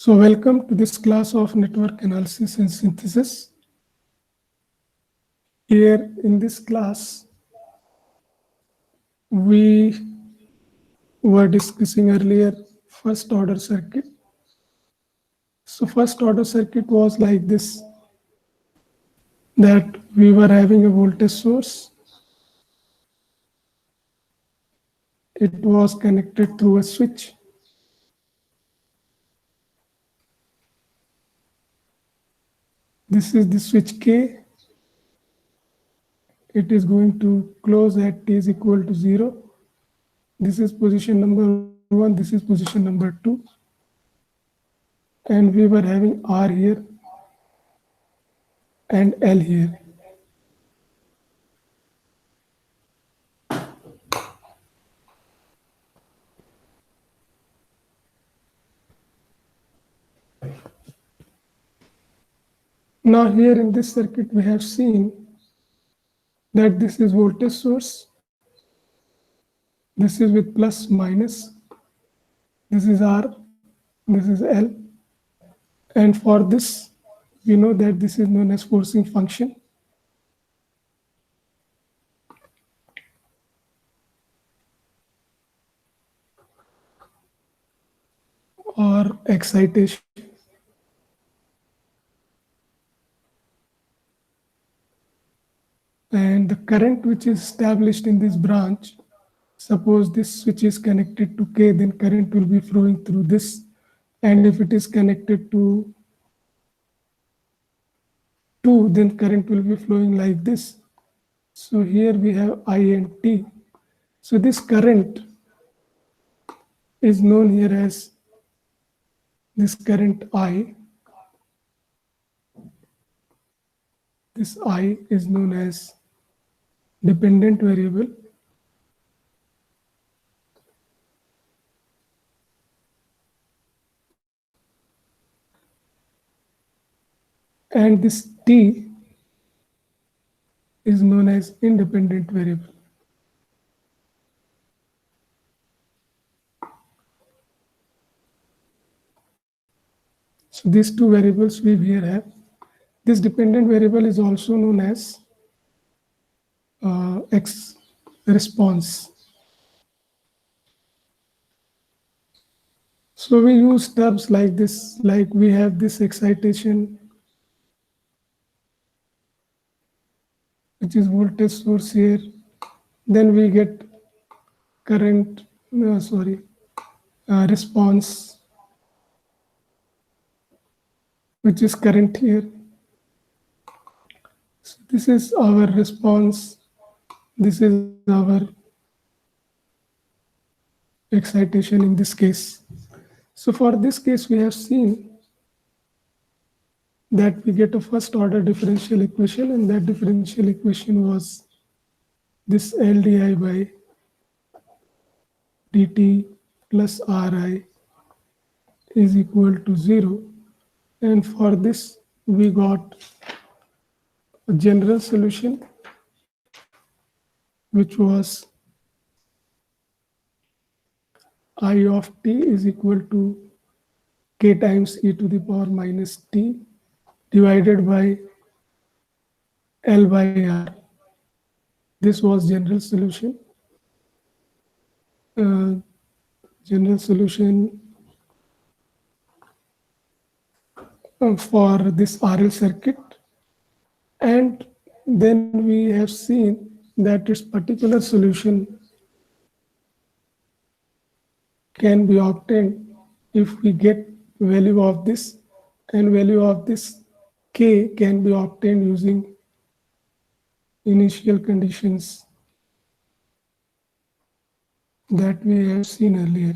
So welcome to this class of network analysis and synthesis. Here in this class, we were discussing earlier first order circuit. So first order circuit was like this, that we were having a voltage source. It was connected through a switch. This is the switch K. It is going to close at t is equal to 0. This is position number 1, this is position number 2. And we were having R here and L here. Now here in this circuit we have seen that this is voltage source, this is with plus minus, this is R, this is L, and for this we know that this is known as forcing function. Or excitation. And the current which is established in this branch, suppose this switch is connected to K, then current will be flowing through this. And if it is connected to 2, then current will be flowing like this. So here we have I and T. So this current is known here as this current I. This I is known as dependent variable. And this T is known as independent variable. So these two variables we here have. This dependent variable is also known as X response. So we use terms like this, like we have this excitation, which is voltage source here. Then we get current, response, which is current here. So this is our response. This is our excitation in this case. So for this case, we have seen that we get a first order differential equation, and that differential equation was this LdI by dt plus Ri is equal to 0. And for this, we got a general solution, which was I of t is equal to k times e to the power minus t divided by L by R. This was general solution. General solution for this RL circuit. And then we have seen that its particular solution can be obtained if we get value of this, and value of this K can be obtained using initial conditions that we have seen earlier.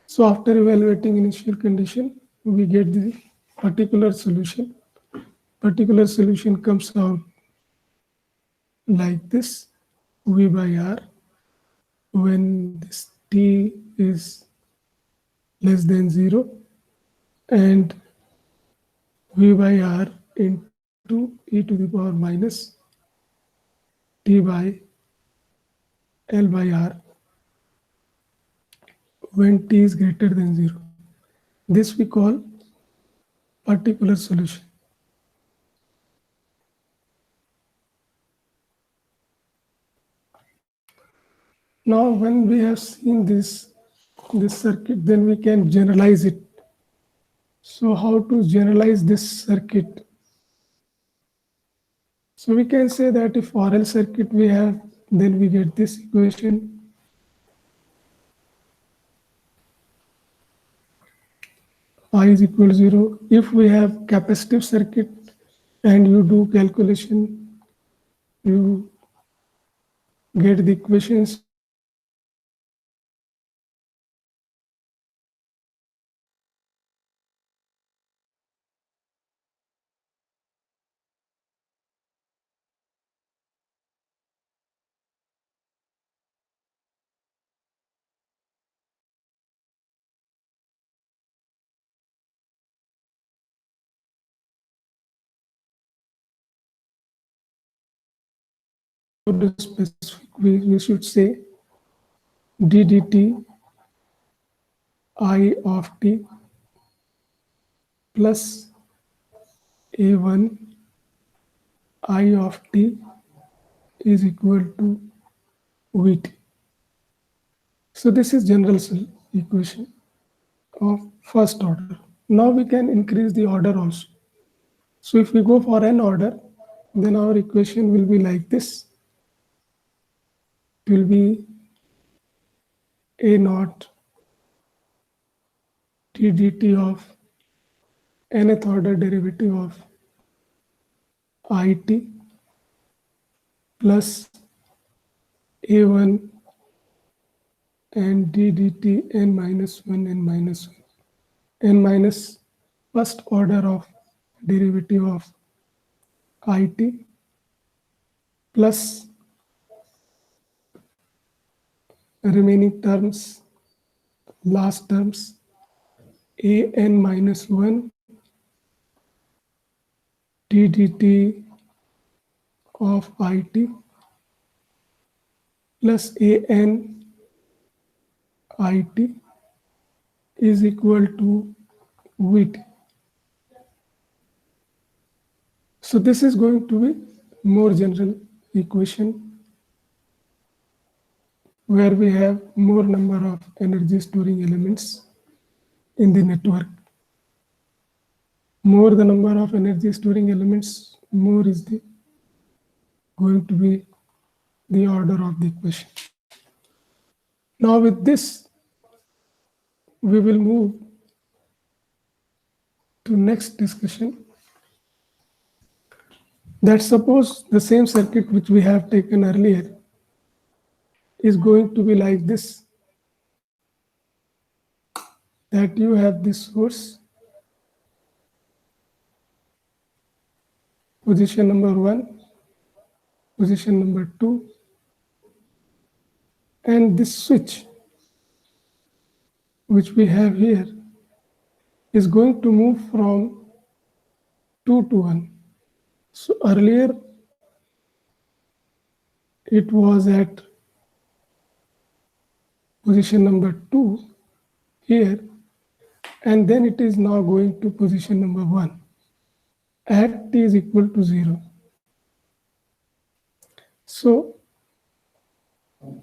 So after evaluating initial condition, we get the particular solution. Particular solution comes out like this, V by R, when this t is less than 0, and V by R into e to the power minus t by L by R when t is greater than 0. This we call particular solution. Now, when we have seen this circuit, then we can generalize it. So how to generalize this circuit? So we can say that if RL circuit we have, then we get this equation. I is equal to 0. If we have capacitive circuit and you do calculation, you get the equations. For the specific, we should say d dt I of t plus a1 I of t is equal to Vt. So this is general equation of first order. Now we can increase the order also. So if we go for an order, then our equation will be like this. It will be a naught d dt of nth order derivative of it plus a1 and d dt n minus 1 n minus 1 n minus first order of derivative of it plus remaining terms, last terms, a n minus 1 d dt of it plus a n it is equal to Vt. So this is going to be more general equation where we have more number of energy storing elements in the network. More the number of energy storing elements, more is the going to be the order of the equation. Now with this, we will move to next discussion. That suppose the same circuit which we have taken earlier is going to be like this, that you have this source, position number 1, position number 2, and this switch which we have here is going to move from 2 to 1. So earlier it was at position number 2 here, and then it is now going to position number 1 at t is equal to 0. So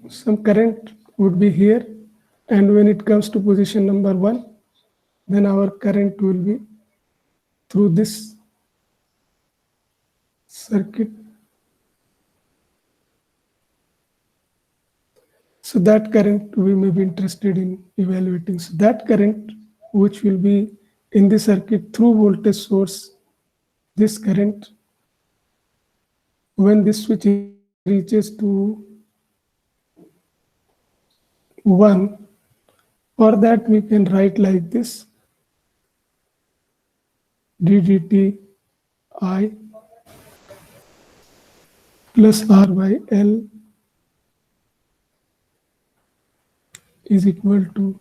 some current would be here, and when it comes to position number 1, then our current will be through this circuit. So that current we may be interested in evaluating. So that current which will be in the circuit through voltage source, this current, when this switch reaches to 1, for that we can write like this, d dt I plus R by L is equal to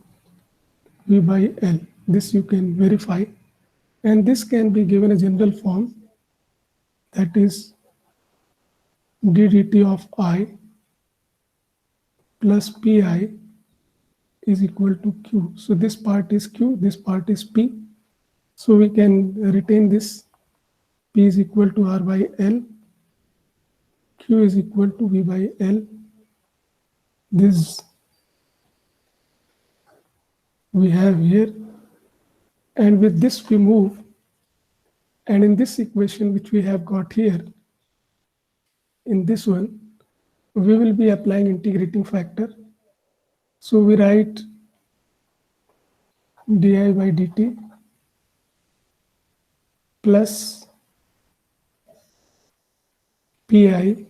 V by L. This you can verify, and this can be given a general form, that is d dt of I plus Pi is equal to Q. So this part is Q, this part is P. So we can retain this. P is equal to R by L. Q is equal to V by L. This we have here. And with this we move. And in this equation which we have got here, in this one, we will be applying integrating factor. So we write di by dt plus pi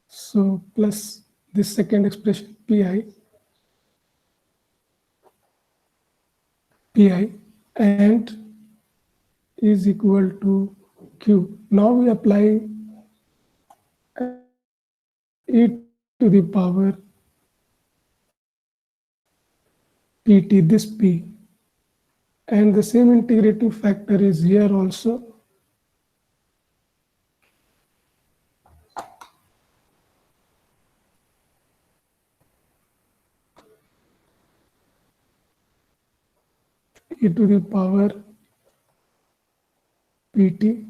so plus this second expression pi and is equal to q. Now we apply e to the power pt, this p, and the same integrating factor is here also. E to the power pt,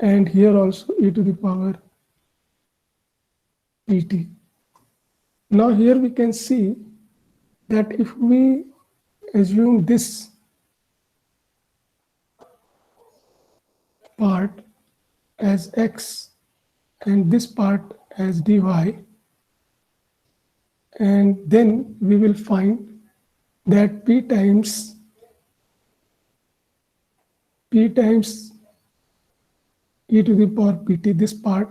and here also e to the power pt. Now here we can see that if we assume this part as x and this part as dy, and then we will find that p times e to the power pt, this part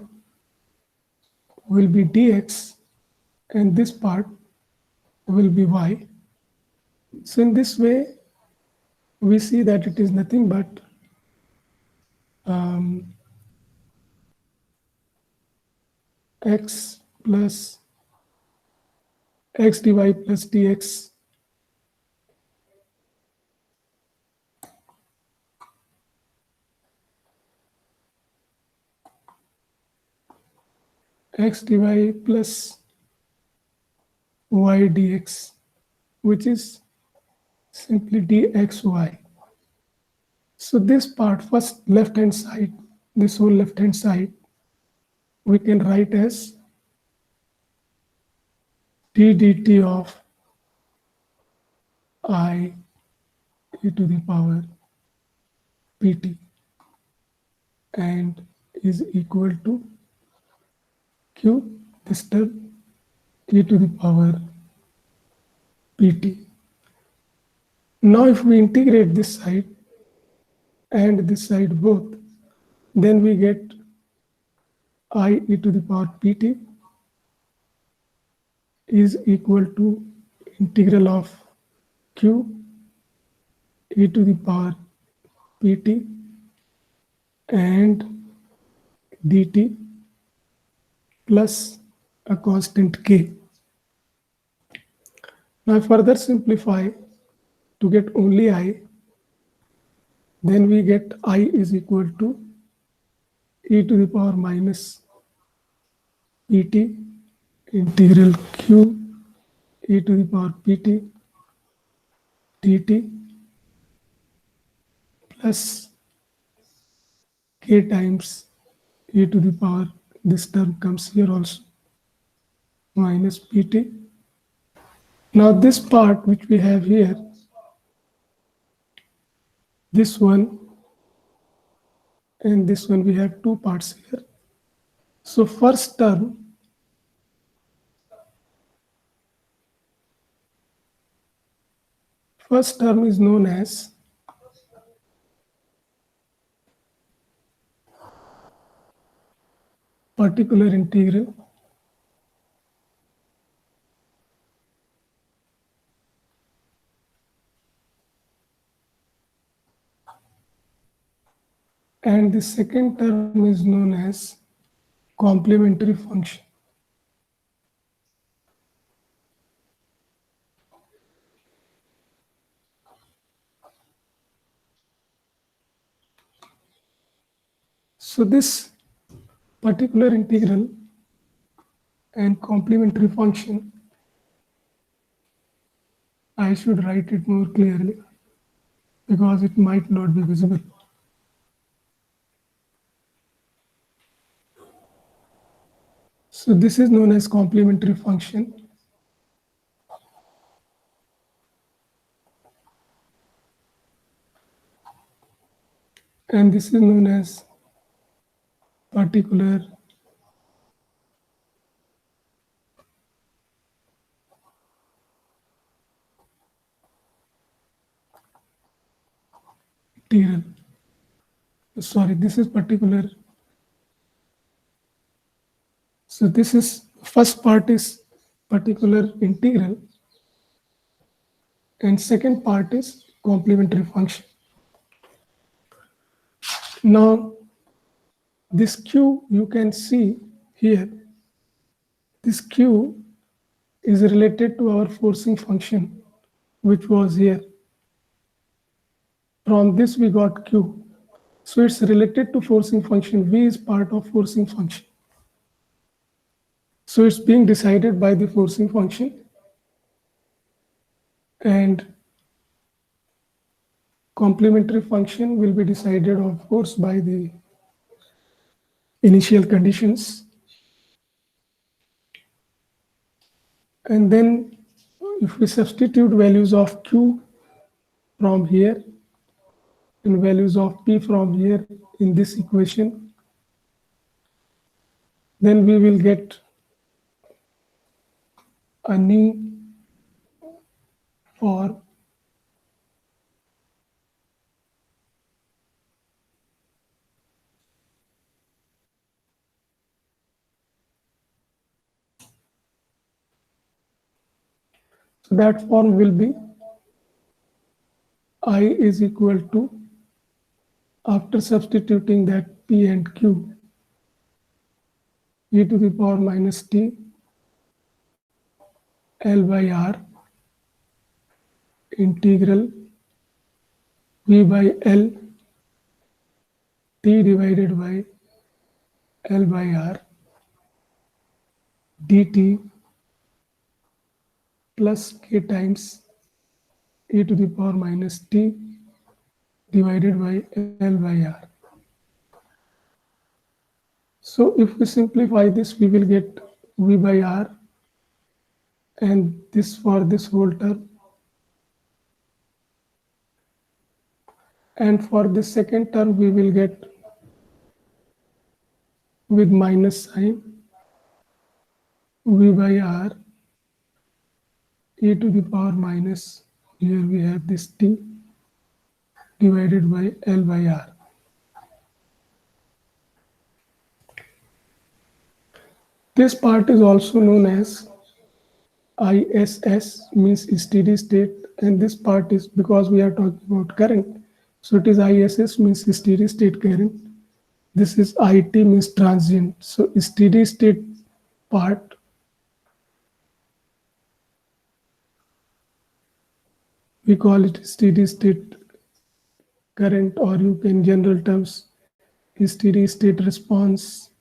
will be dx and this part will be y. So in this way, we see that it is nothing but x plus x dy plus dx x dy plus y dx, which is simply dxy. So this part, first left hand side, this whole left hand side, we can write as d dt of I e to the power pt and is equal to q, this term, e to the power pt. Now if we integrate this side and this side both, then we get I e to the power pt is equal to integral of q e to the power pt and dt plus a constant k. Now further simplify to get only I, then we get I is equal to e to the power minus pt integral q e to the power pt dt plus k times e to the power, this term comes here also, minus pt. Now this part which we have here, this one and this one, we have two parts here. So first term is known as particular integral, and the second term is known as complementary function. So this particular integral and complementary function, I should write it more clearly because it might not be visible. So this is known as complementary function. And this is known as particular integral. Sorry, this is particular. So this is first part is particular integral and second part is complementary function. Now this q you can see here, this q is related to our forcing function which was here. From this we got q. So it's related to forcing function. V is part of forcing function. So it's being decided by the forcing function, and complementary function will be decided, of course, by the initial conditions. And then if we substitute values of q from here and values of p from here in this equation, then we will get a new form so that form will be I is equal to, after substituting that p and q, e to the power minus t L by R integral V by L T divided by L by R dt plus k times e to the power minus t divided by L by R. So if we simplify this, we will get V by R, and this for this whole term. And for the second term, we will get with minus sign V by R e to the power minus, here we have this t divided by L by R. This part is also known as ISS, means steady state, and this part is because we are talking about current. So it is ISS, means steady state current. This is IT, means transient. So steady state part we call it steady state current, or you can in general terms steady state response.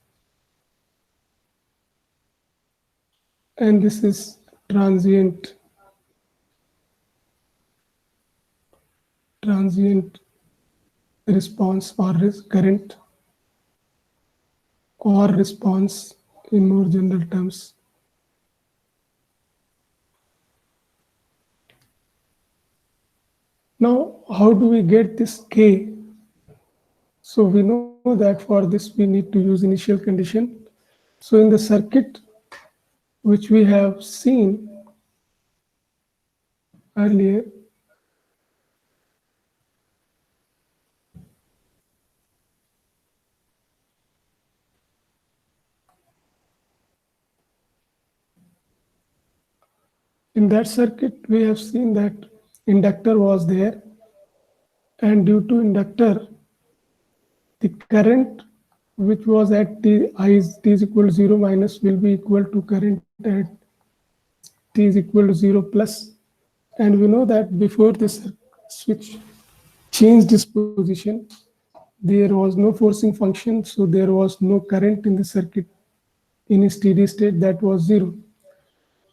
And this is transient response or current, or response in more general terms. Now, how do we get this K? So we know that for this we need to use initial condition. So in the circuit which we have seen earlier, in that circuit we have seen that inductor was there, and due to inductor the current which was at t is equal to 0 minus will be equal to current at t is equal to 0 plus. And we know that before this switch changed this position, there was no forcing function, so there was no current in the circuit in a steady state, that was 0.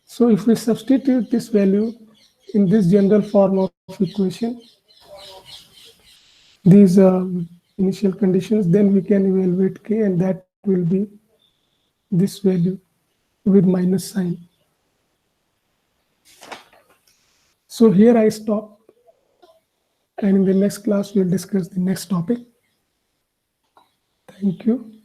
So if we substitute this value in this general form of equation, these initial conditions, then we can evaluate k, and that will be this value with minus sign. So here I stop, and in the next class we'll discuss the next topic. Thank you.